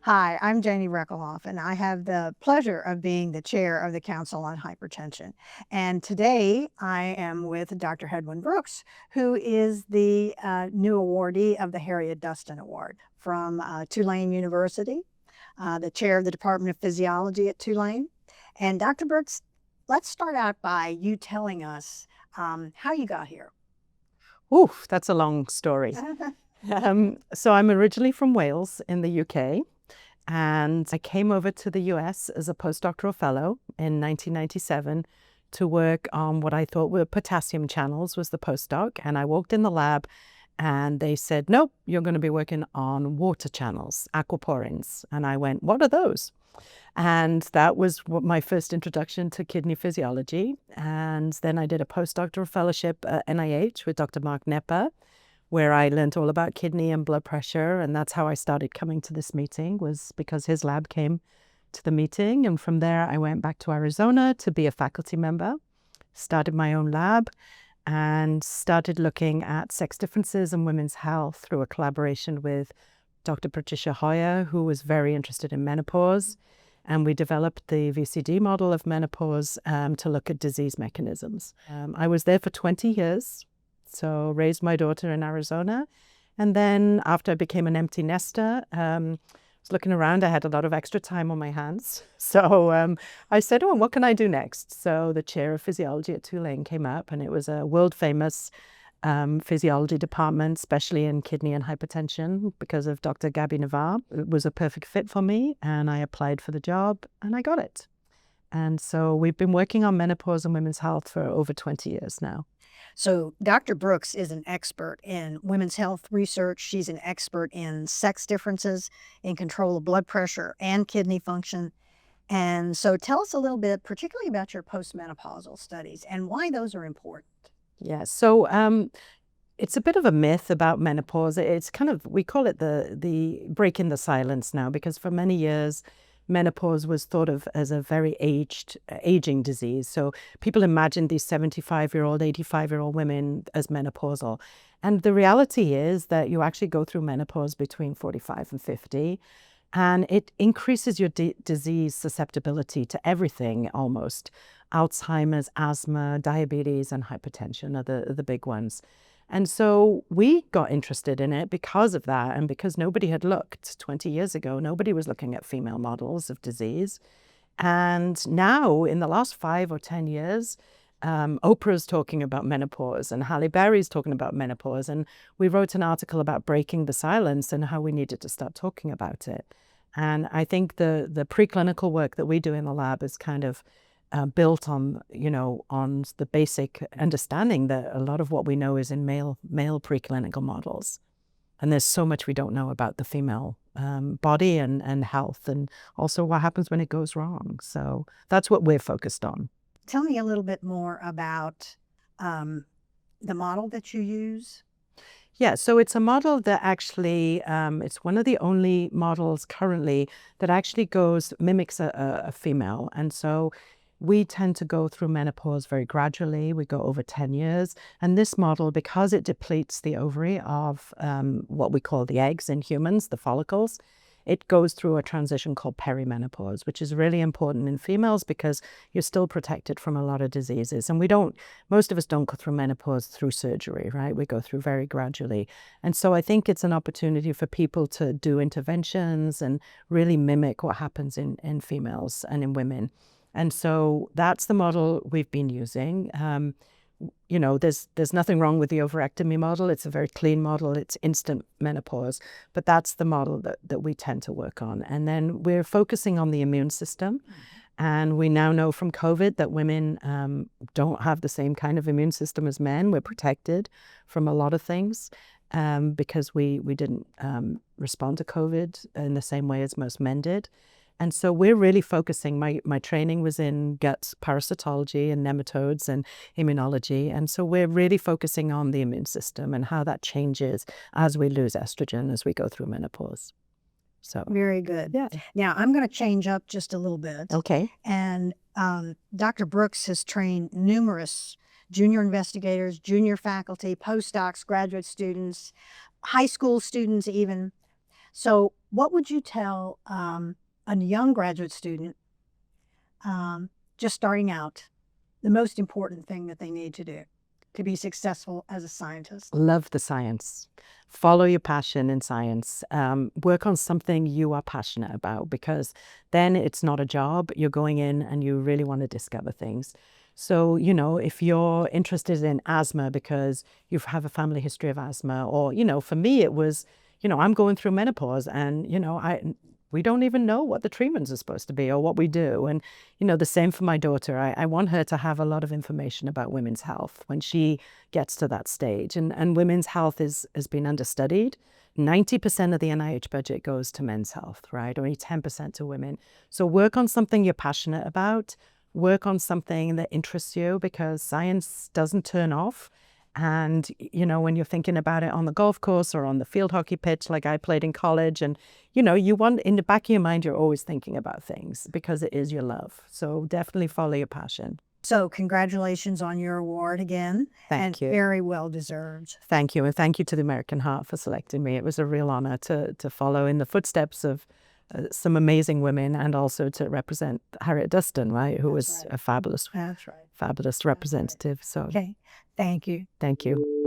Hi, I'm Janie Reckelhoff, and I have the pleasure of being the chair of the Council on Hypertension. And today I am with Dr. Heddwen Brooks, who is the new awardee of the Harriet Dustan Award from Tulane University, the chair of the Department of Physiology at Tulane. And Dr. Brooks, let's start out by you telling us how you got here. Oof, that's a long story. So I'm originally from Wales in the UK, and I came over to the US as a postdoctoral fellow in 1997 to work on what I thought were potassium channels was the postdoc. And I walked in the lab and they said, nope, you're going to be working on water channels, aquaporins. And I went, what are those? And that was my first introduction to kidney physiology. And then I did a postdoctoral fellowship at NIH with Dr. Mark Nepper, where I learned all about kidney and blood pressure. And that's how I started coming to this meeting, was because his lab came to the meeting. And from there, I went back to Arizona to be a faculty member, started my own lab, and started looking at sex differences in women's health through a collaboration with Dr. Patricia Hoyer, who was very interested in menopause. And we developed the VCD model of menopause to look at disease mechanisms. I was there for 20 years, so raised my daughter in Arizona. And then after I became an empty nester, I was looking around. I had a lot of extra time on my hands. So I said, oh, what can I do next? So the chair of physiology at Tulane came up, and it was a world famous physiology department, especially in kidney and hypertension, because of Dr. Gabby Navar. It was a perfect fit for me, and I applied for the job and I got it. And so we've been working on menopause and women's health for over 20 years now. So Dr. Brooks is an expert in women's health research. She's an expert in sex differences, in control of blood pressure and kidney function. And so tell us a little bit, particularly about your postmenopausal studies and why those are important. Yeah, so it's a bit of a myth about menopause. It's kind of, we call it the breaking the silence now, because for many years, menopause was thought of as a very aging disease. So people imagined these 75-year-old, 85-year-old women as menopausal. And the reality is that you actually go through menopause between 45 and 50. And it increases your disease susceptibility to everything almost. Alzheimer's, asthma, diabetes, and hypertension are the big ones. And so we got interested in it because of that, and because nobody had looked 20 years ago. Nobody was looking at female models of disease. And now, in the last 5 or 10 years, Oprah's talking about menopause, and Halle Berry's talking about menopause. And we wrote an article about breaking the silence and how we needed to start talking about it. And I think the preclinical work that we do in the lab is kind of built on, on the basic understanding that a lot of what we know is in male preclinical models. And there's so much we don't know about the female body and health, and also what happens when it goes wrong. So that's what we're focused on. Tell me a little bit more about the model that you use. Yeah, so it's a model that actually, it's one of the only models currently that actually mimics a female. And so we tend to go through menopause very gradually. We go over 10 years. And this model, because it depletes the ovary of what we call the eggs in humans, the follicles, it goes through a transition called perimenopause, which is really important in females because you're still protected from a lot of diseases. And most of us don't go through menopause through surgery, right? We go through very gradually. And so I think it's an opportunity for people to do interventions and really mimic what happens in females and in women. And so that's the model we've been using. There's nothing wrong with the ovariectomy model. It's a very clean model. It's instant menopause. But that's the model that we tend to work on. And then we're focusing on the immune system. And we now know from COVID that women don't have the same kind of immune system as men. We're protected from a lot of things because we didn't respond to COVID in the same way as most men did. And so we're really focusing, my training was in gut parasitology and nematodes and immunology. And so we're really focusing on the immune system and how that changes as we lose estrogen, as we go through menopause. So very good. Yeah. Now I'm going to change up just a little bit. Okay. And Dr. Brooks has trained numerous junior investigators, junior faculty, postdocs, graduate students, high school students even. So what would you tell a young graduate student just starting out, the most important thing that they need to do to be successful as a scientist? Love the science. Follow your passion in science. Work on something you are passionate about, because then it's not a job. You're going in and you really want to discover things. So, you know, if you're interested in asthma because you have a family history of asthma, or, you know, for me, it was, you know, I'm going through menopause and, you know, we don't even know what the treatments are supposed to be or what we do. And, you know, the same for my daughter. I want her to have a lot of information about women's health when she gets to that stage. And women's health has been understudied. 90% of the NIH budget goes to men's health, right? Only 10% to women. So work on something you're passionate about. Work on something that interests you, because science doesn't turn off. And, you know, when you're thinking about it on the golf course or on the field hockey pitch, like I played in college, and, you know, you want, in the back of your mind, you're always thinking about things because it is your love. So definitely follow your passion. So congratulations on your award again. Thank you. Very well deserved. Thank you. And thank you to the American Heart for selecting me. It was a real honor to follow in the footsteps of some amazing women, and also to represent Harriet Dustan, right, who was a fabulous, That's right. fabulous representative. So Okay. Thank you. thank you.